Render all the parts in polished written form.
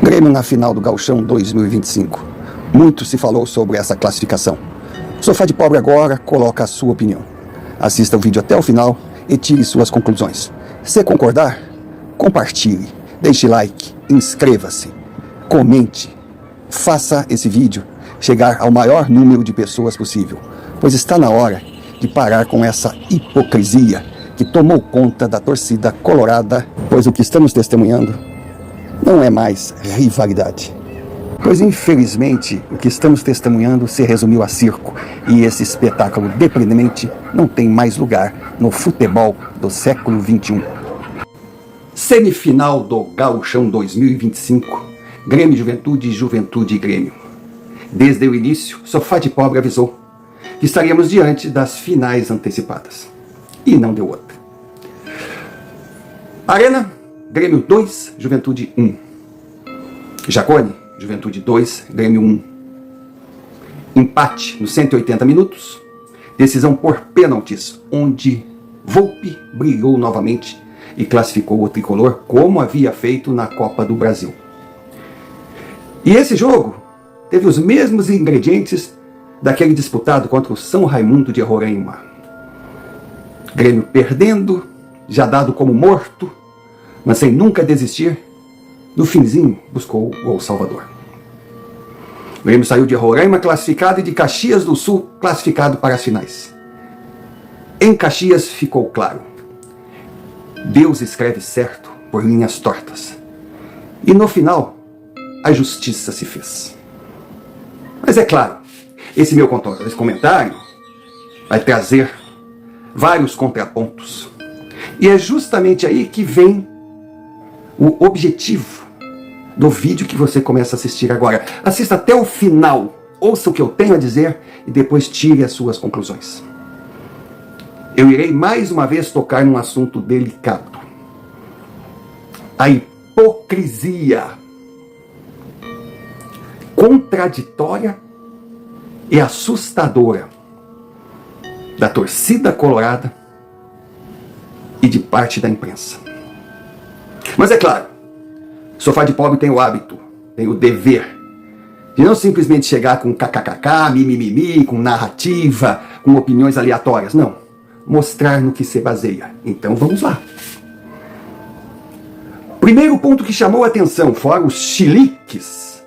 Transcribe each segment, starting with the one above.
Grêmio na final do Gauchão 2025. Muito se falou sobre essa classificação. Sofá de Pobre agora coloca a sua opinião. Assista o vídeo até o final e tire suas conclusões. Se concordar, compartilhe, deixe like, inscreva-se, comente. Faça esse vídeo chegar ao maior número de pessoas possível, pois está na hora de parar com essa hipocrisia que tomou conta da torcida colorada, pois o que estamos testemunhando não é mais rivalidade. Pois infelizmente o que estamos testemunhando se resumiu a circo, e esse espetáculo deprimente não tem mais lugar no futebol do século XXI. Semifinal do Gauchão 2025, Grêmio Juventude e Juventude Grêmio. Desde o início, Sofá de Pobre avisou que estaríamos diante das finais antecipadas. E não deu outra. Arena, Grêmio 2, Juventude 1. Jacone, Juventude 2, Grêmio 1. Empate nos 180 minutos. Decisão por pênaltis, onde Volpi brilhou novamente e classificou o tricolor como havia feito na Copa do Brasil. E esse jogo teve os mesmos ingredientes daquele disputado contra o São Raimundo de Roraima. Grêmio perdendo, já dado como morto, mas sem nunca desistir, no finzinho buscou o gol salvador. O Grêmio saiu de Roraima classificado e de Caxias do Sul classificado para as finais. Em Caxias ficou claro: Deus escreve certo por linhas tortas. E no final, a justiça se fez. Mas é claro, esse meu comentário vai trazer vários contrapontos. E é justamente aí que vem o objetivo do vídeo que você começa a assistir agora. Assista até o final, ouça o que eu tenho a dizer e depois tire as suas conclusões. Eu irei mais uma vez tocar num assunto delicado: a hipocrisia contraditória e assustadora da torcida colorada e de parte da imprensa. Mas é claro, Sofá de Pobre tem o hábito, tem o dever de não simplesmente chegar com kkkk, mimimi, com narrativa, com opiniões aleatórias. Não, mostrar no que se baseia. Então vamos lá. Primeiro ponto que chamou a atenção, fora os chiliques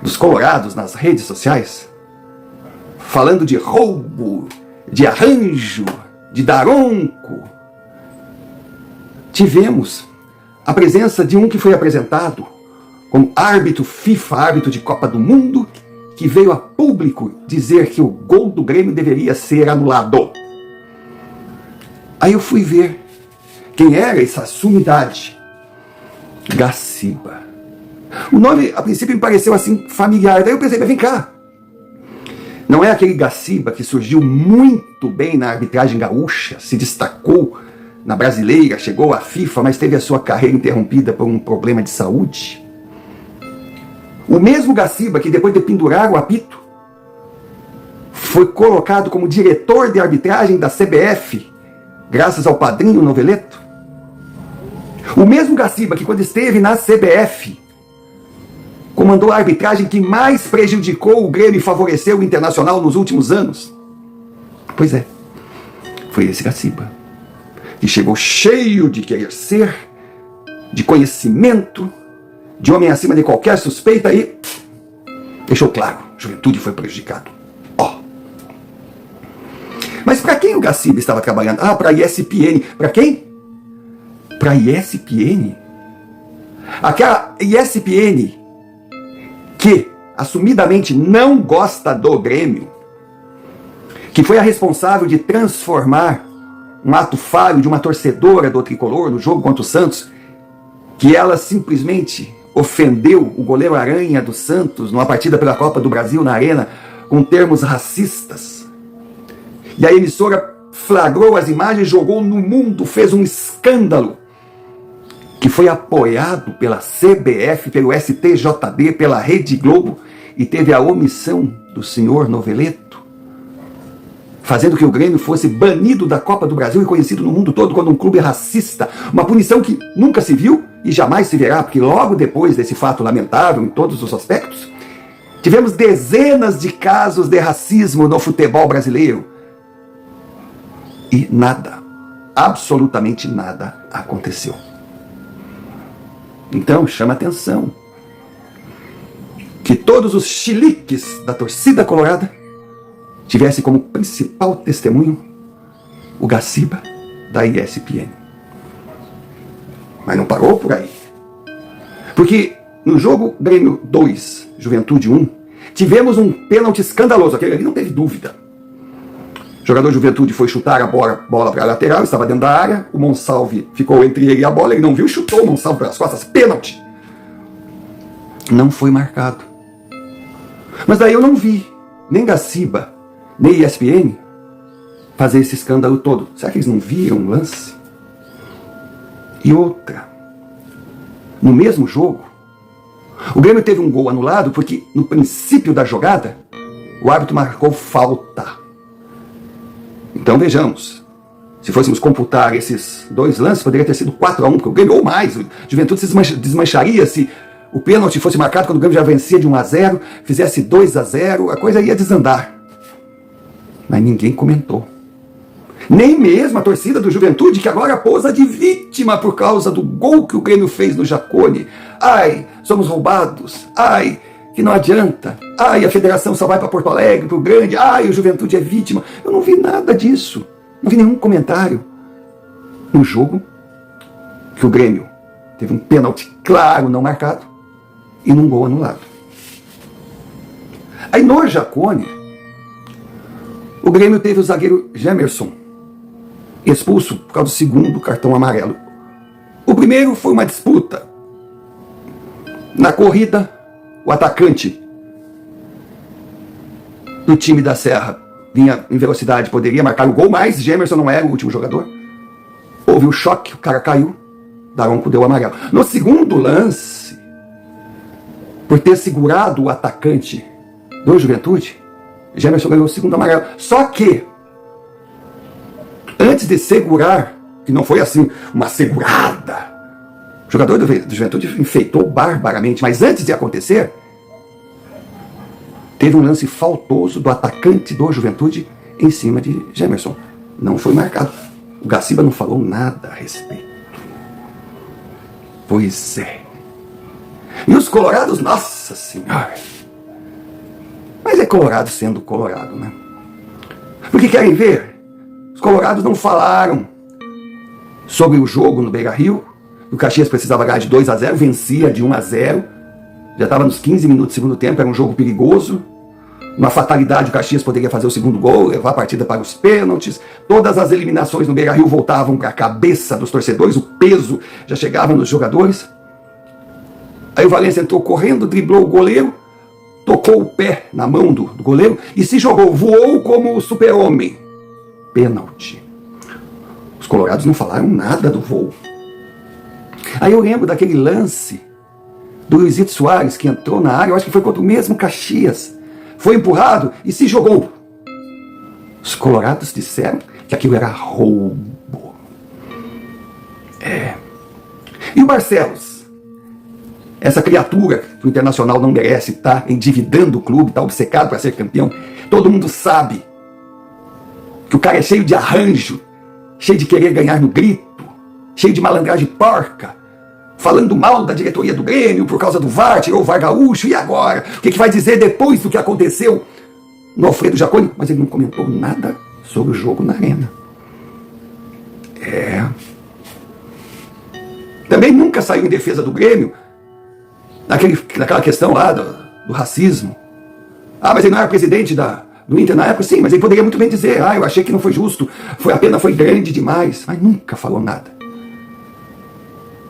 dos colorados nas redes sociais, falando de roubo, de arranjo, de daronco, tivemos a presença de um que foi apresentado como árbitro FIFA, árbitro de Copa do Mundo, que veio a público dizer que o gol do Grêmio deveria ser anulado. Aí eu fui ver quem era essa sumidade. Gaciba. O nome, a princípio, me pareceu assim familiar. Daí eu pensei, mas vem cá. Não é aquele Gaciba que surgiu muito bem na arbitragem gaúcha, se destacou na brasileira, chegou à FIFA, mas teve a sua carreira interrompida por um problema de saúde? O mesmo Gaciba que, depois de pendurar o apito, foi colocado como diretor de arbitragem da CBF, graças ao padrinho Noveleto? O mesmo Gaciba que, quando esteve na CBF, comandou a arbitragem que mais prejudicou o Grêmio e favoreceu o Internacional nos últimos anos? Pois é, foi esse Gaciba que chegou cheio de querer ser, de conhecimento, de homem acima de qualquer suspeita, e deixou claro: Juventude foi prejudicado. Mas para quem o Gaciba estava trabalhando? Para a ESPN. Para quem? Para a ESPN. Aquela ESPN que assumidamente não gosta do Grêmio, que foi a responsável de transformar um ato falho de uma torcedora do tricolor no jogo contra o Santos, que ela simplesmente ofendeu o goleiro Aranha do Santos numa partida pela Copa do Brasil na Arena com termos racistas. E a emissora flagrou as imagens, jogou no mundo, fez um escândalo que foi apoiado pela CBF, pelo STJD, pela Rede Globo, e teve a omissão do senhor Noveleto. fazendo que o Grêmio fosse banido da Copa do Brasil e conhecido no mundo todo como um clube racista. Uma punição que nunca se viu e jamais se verá, porque logo depois desse fato lamentável em todos os aspectos, tivemos dezenas de casos de racismo no futebol brasileiro. E nada, absolutamente nada aconteceu. Então chama atenção que todos os chiliques da torcida colorada tivessem como principal testemunho o Gaciba da ESPN. Mas não parou por aí. Porque no jogo Grêmio 2, Juventude 1, tivemos um pênalti escandaloso. Aquele ali não teve dúvida. O jogador de Juventude foi chutar a bola para a lateral, estava dentro da área, o Monsalve ficou entre ele e a bola, ele não viu, chutou o Monsalve pelas costas, pênalti. Não foi marcado. Mas daí eu não vi nem Gaciba, nem ESPN fazer esse escândalo todo. Será que eles não viram o lance? E outra, no mesmo jogo, o Grêmio teve um gol anulado porque no princípio da jogada o árbitro marcou falta. Então vejamos, se fôssemos computar esses dois lances, poderia ter sido 4-1, porque o Grêmio ou mais, o Juventude se desmancharia se o pênalti fosse marcado quando o Grêmio já vencia de 1-0, fizesse 2-0, a coisa ia desandar. Mas ninguém comentou. Nem mesmo a torcida do Juventude, que agora pousa de vítima por causa do gol que o Grêmio fez no Jacone. Ai, somos roubados. Ai, que não adianta. Ai, a federação só vai para Porto Alegre, para o Grande. Ai, o Juventude é vítima. Eu não vi nada disso. Não vi nenhum comentário. No jogo que o Grêmio teve um pênalti claro, não marcado, e num gol anulado. Aí no Jacone, o Grêmio teve o zagueiro Gemerson expulso por causa do segundo cartão amarelo. O primeiro foi uma disputa. Na corrida, o atacante do time da Serra vinha em velocidade, poderia marcar o gol, mas Gemerson não era o último jogador. Houve um choque, o cara caiu, Daronco deu amarelo. No segundo lance, por ter segurado o atacante do Juventude, Gemerson ganhou o segundo amarelo. Só que, antes de segurar, que não foi assim uma segurada, o jogador do Juventude enfeitou barbaramente, mas antes de acontecer, teve um lance faltoso do atacante do Juventude em cima de Gemerson. Não foi marcado. O Gaciba não falou nada a respeito. Pois é. E os colorados, nossa senhora. Mas é colorado sendo colorado, né? Porque querem ver? Os colorados não falaram sobre o jogo no Beira-Rio. O Caxias precisava ganhar de 2-0, vencia de 1-0. Já estava nos 15 minutos do segundo tempo, era um jogo perigoso. Uma fatalidade, o Caxias poderia fazer o segundo gol, levar a partida para os pênaltis. Todas as eliminações no Beira-Rio voltavam para a cabeça dos torcedores, o peso já chegava nos jogadores. Aí o Valência entrou correndo, driblou o goleiro, tocou o pé na mão do goleiro e se jogou, voou como o super-homem. Pênalti. Os colorados não falaram nada do voo. Aí eu lembro daquele lance do Luizito Soares, que entrou na área, eu acho que foi contra o mesmo Caxias. Foi empurrado e se jogou. Os colorados disseram que aquilo era roubo. É. E o Barcelos? Essa criatura que o Internacional não merece, está endividando o clube, está obcecado para ser campeão. Todo mundo sabe que o cara é cheio de arranjo, cheio de querer ganhar no grito, cheio de malandragem porca, falando mal da diretoria do Grêmio por causa do VAR, tirou o VAR gaúcho, e agora? O que vai dizer depois do que aconteceu no Alfredo Jaconi? Mas ele não comentou nada sobre o jogo na arena. É. Também nunca saiu em defesa do Grêmio naquela questão lá do racismo. Ah, mas ele não era presidente do Inter na época? Sim, mas ele poderia muito bem dizer, eu achei que não foi justo, a pena foi grande demais. Mas nunca falou nada.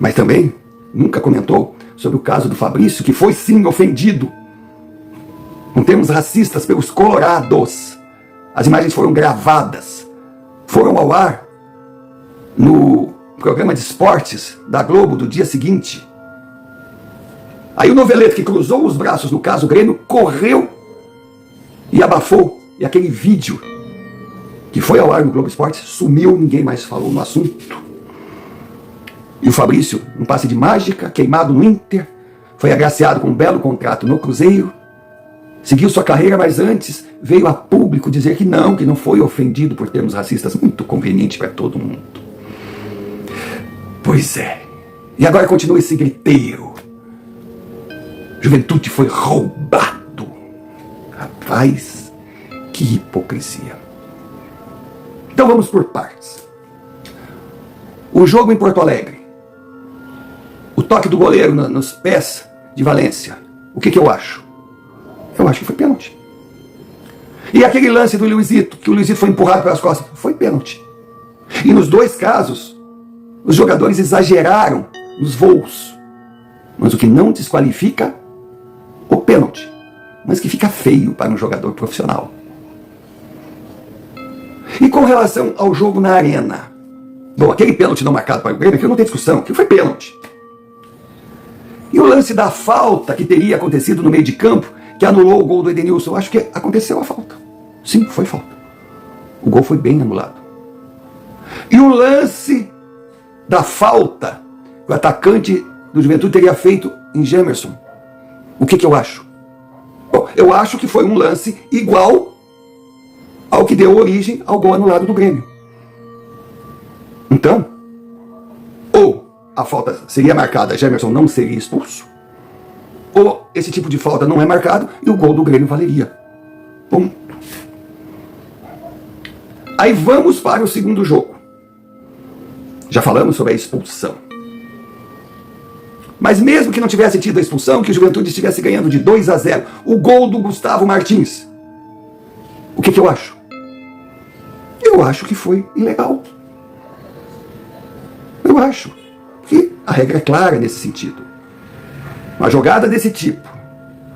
Mas também nunca comentou sobre o caso do Fabrício, que foi sim ofendido com termos racistas pelos colorados. As imagens foram gravadas, foram ao ar no programa de esportes da Globo do dia seguinte. Aí o noveleto, que cruzou os braços no caso Grêmio, correu e abafou. E aquele vídeo que foi ao ar no Globo Esporte, sumiu, ninguém mais falou no assunto. E o Fabrício, um passe de mágica, queimado no Inter, foi agraciado com um belo contrato no Cruzeiro, seguiu sua carreira, mas antes veio a público dizer que não foi ofendido por termos racistas, muito conveniente para todo mundo. Pois é. E agora continua esse griteiro. Juventude foi roubado. Rapaz, que hipocrisia. Então vamos por partes. O jogo em Porto Alegre. O toque do goleiro nos pés de Valência. O que eu acho? Eu acho que foi pênalti. E aquele lance do Luizito, que o Luizito foi empurrado pelas costas, foi pênalti. E nos dois casos, os jogadores exageraram nos voos. Mas o que não desqualifica o pênalti, mas que fica feio para um jogador profissional. E com relação ao jogo na arena, bom, aquele pênalti não marcado para o Grêmio, aquilo não tem discussão, aquilo foi pênalti. E o lance da falta que teria acontecido no meio de campo, que anulou o gol do Edenilson, eu acho que aconteceu a falta. Sim, foi falta. O gol foi bem anulado. E o lance da falta que o atacante do Juventude teria feito em Gemerson, o que eu acho? Bom, eu acho que foi um lance igual ao que deu origem ao gol anulado do Grêmio. Então, ou a falta seria marcada, Gemerson não seria expulso, ou esse tipo de falta não é marcado e o gol do Grêmio valeria. Ponto. Aí vamos para o segundo jogo. Já falamos sobre a expulsão. Mas mesmo que não tivesse tido a expulsão, que o Juventude estivesse ganhando de 2-0, o gol do Gustavo Martins, o que eu acho? Eu acho que foi ilegal. Eu acho que a regra é clara nesse sentido. Uma jogada desse tipo,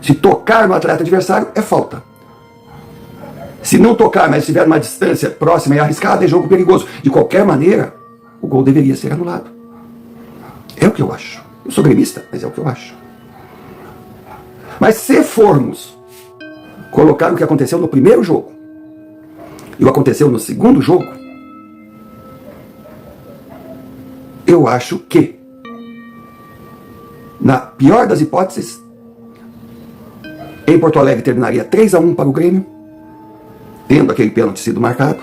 se tocar no atleta adversário, é falta. Se não tocar, mas estiver numa distância próxima e arriscada, é jogo perigoso. De qualquer maneira, o gol deveria ser anulado. É o que eu acho. Eu sou gremista, mas é o que eu acho. Mas se formos colocar o que aconteceu no primeiro jogo e o que aconteceu no segundo jogo, eu acho que, na pior das hipóteses, em Porto Alegre terminaria 3-1 para o Grêmio, tendo aquele pênalti sido marcado,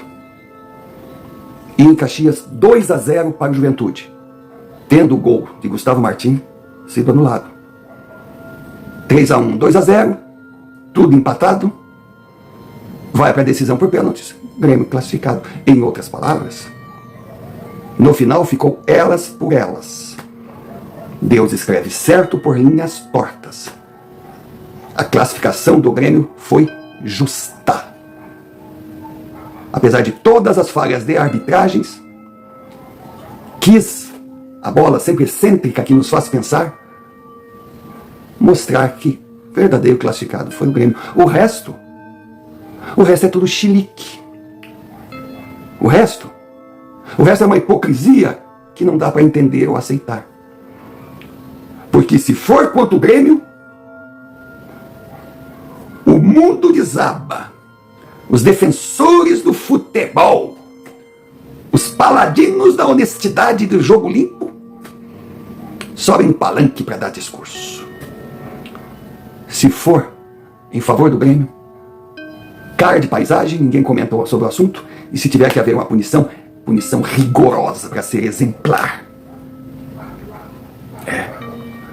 e em Caxias 2-0 para o Juventude, tendo o gol de Gustavo Martins sido anulado. 3-1, 2-0, tudo empatado, vai para a decisão por pênaltis, Grêmio classificado. Em outras palavras, no final ficou elas por elas. Deus escreve certo por linhas tortas. A classificação do Grêmio foi justa. Apesar de todas as falhas de arbitragens, quis a bola sempre excêntrica que nos faz pensar, mostrar que verdadeiro classificado foi o Grêmio. O resto é tudo chilique. O resto é uma hipocrisia que não dá para entender ou aceitar. Porque se for contra o Grêmio, o mundo desaba. Os defensores do futebol, os paladinos da honestidade e do jogo limpo, sobem no palanque para dar discurso. Se for em favor do Grêmio, cara de paisagem, ninguém comentou sobre o assunto, e se tiver que haver uma punição rigorosa para ser exemplar.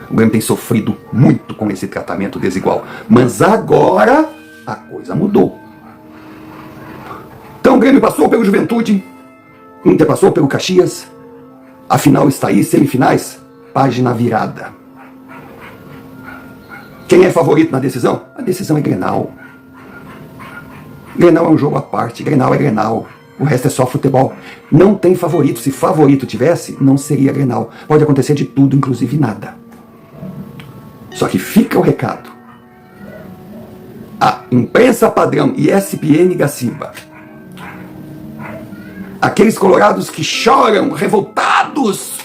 O Grêmio tem sofrido muito com esse tratamento desigual, mas agora a coisa mudou. Então o Grêmio passou pelo Juventude, Inter passou pelo Caxias, a final está aí, semifinais, página virada. Quem é favorito na decisão? A decisão é Grenal. Grenal é um jogo à parte, Grenal é Grenal, o resto é só futebol. Não tem favorito, se favorito tivesse, não seria Grenal. Pode acontecer de tudo, inclusive nada. Só que fica o recado. A imprensa padrão e ESPN Gaciba, aqueles colorados que choram, revoltados,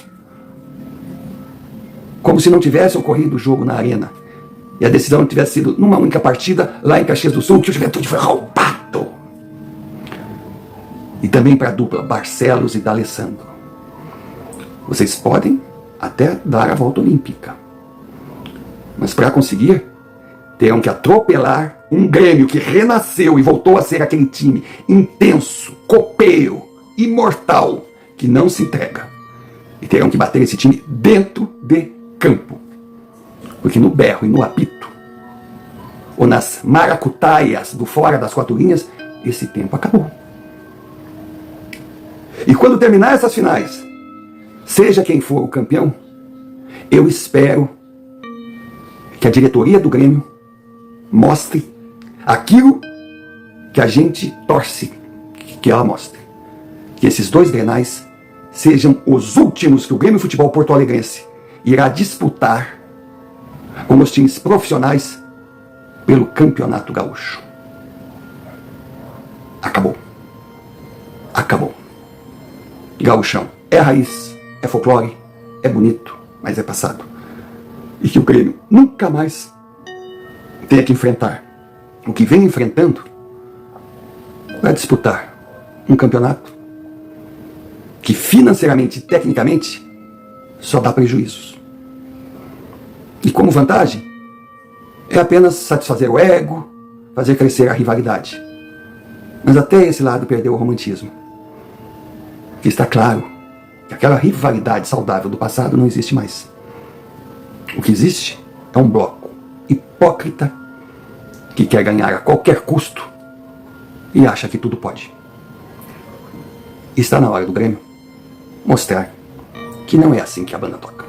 como se não tivesse ocorrido o jogo na arena, e a decisão tivesse sido numa única partida, lá em Caxias do Sul, que o Juventude foi roubado. E também para a dupla Barcelos e D'Alessandro. Vocês podem até dar a volta olímpica, mas para conseguir, terão que atropelar um Grêmio que renasceu e voltou a ser aquele time intenso, copeiro, imortal, que não se entrega. E terão que bater esse time dentro de campo. Porque no berro e no apito, ou nas maracutaias do fora das quatro linhas, esse tempo acabou. E quando terminar essas finais, seja quem for o campeão, eu espero que a diretoria do Grêmio mostre aquilo que a gente torce que ela mostre. Que esses 2 Grenais sejam os últimos que o Grêmio Futebol Porto Alegrense irá disputar com os times profissionais pelo Campeonato Gaúcho. Acabou. Acabou. Gaúchão é raiz, é folclore, é bonito, mas é passado. E que o Grêmio nunca mais tenha que enfrentar o que vem enfrentando para disputar um campeonato que financeiramente e tecnicamente só dá prejuízos. E como vantagem, é apenas satisfazer o ego, fazer crescer a rivalidade. Mas até esse lado perdeu o romantismo. E está claro que aquela rivalidade saudável do passado não existe mais. O que existe é um bloco hipócrita que quer ganhar a qualquer custo e acha que tudo pode. Está na hora do Grêmio mostrar que não é assim que a banda toca.